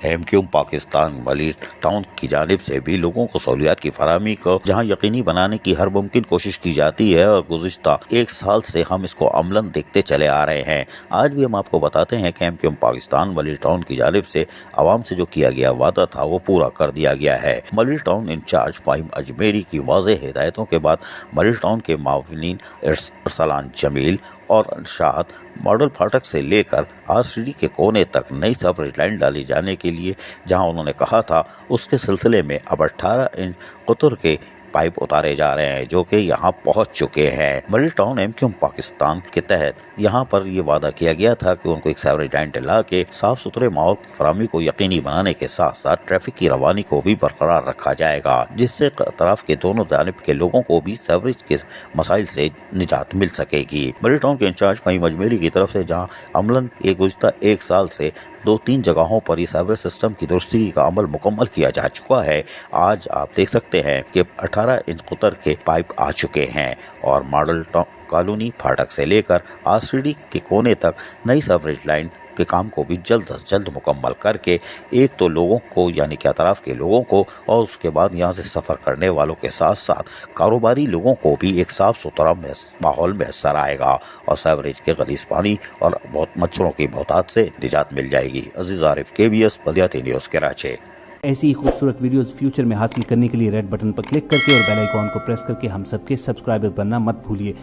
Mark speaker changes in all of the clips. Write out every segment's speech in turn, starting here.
Speaker 1: MQM Pakistan Malir town की जानिब से भी लोगों को सहूलियात की फराहमी को जहाँ यकीनी बनाने की हर मुमकिन कोशिश की जाती है और गुज़िश्ता 1 साल से हम इसको अमलन देखते चले आ रहे हैं। आज भी हम आपको बताते हैं कि MQM पाकिस्तान मलिर टाउन की जानिब से आवाम से जो किया गया वादा था वो पूरा कर दिया गया है। मलिर टाउन इंचार्ज फ़हीम अजमेरी की वाज़ेह हिदायतों के बाद मलिर टाउन के मावनीन अरसलान जमील और शाद मॉडल फाटक से लेकर RCD के कोने तक नई सीवरेज लाइन डाली जाने के लिए जहां उन्होंने कहा था, उसके सिलसिले में अब 18 इंच कुतुर के पाइप उतारे जा रहे हैं जो कि यहाँ पहुँच चुके हैं। मलिर टाउन MQM पाकिस्तान के तहत यहाँ पर ये वादा किया गया था कि उनको एक सीवरेज लाइन डला के साफ सुथरे माहौल की फराहमी को यकीनी बनाने के साथ साथ ट्रैफिक की रवानी को भी बरकरार रखा जाएगा, जिससे तरफ के दोनों जानिब के लोगों को भी सीवरेज के मसाइल से निजात मिल सकेगी। मलिर टाउन के इंचार्ज फ़हीम अजमेरी की तरफ से जहाँ अमलन गुज़िश्ता 1 साल से 2-3 जगहों पर ये सीवरेज सिस्टम की दुरुस्ती का अमल मुकम्मल किया जा चुका है। आज आप देख सकते हैं कि 18 इंच कुतर के पाइप आ चुके हैं और मॉडल कॉलोनी फाटक से लेकर RCD के कोने तक नई सीवरेज लाइन के काम को भी जल्द अज जल्द मुकम्मल करके एक तो लोगों को यानी कि अतराफ के लोगों को और उसके बाद यहाँ से सफ़र करने वालों के साथ साथ कारोबारी लोगों को भी एक साफ़ सुथरा माहौल मैसर आएगा और सीवरेज के गलीज़ पानी और बहुत मच्छरों की बहुतात से निजात मिल जाएगी। अजीज़ आरिफ, KBS बल्दियाती न्यूज़ कराची।
Speaker 2: ऐसी ही खूबसूरत वीडियोस फ्यूचर में हासिल करने के लिए रेड बटन पर क्लिक करके और बेल आइकॉन को प्रेस करके हम सबके सब्सक्राइबर बनना मत भूलिए।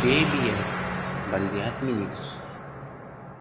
Speaker 3: KBS बल्दियाती न्यूज़।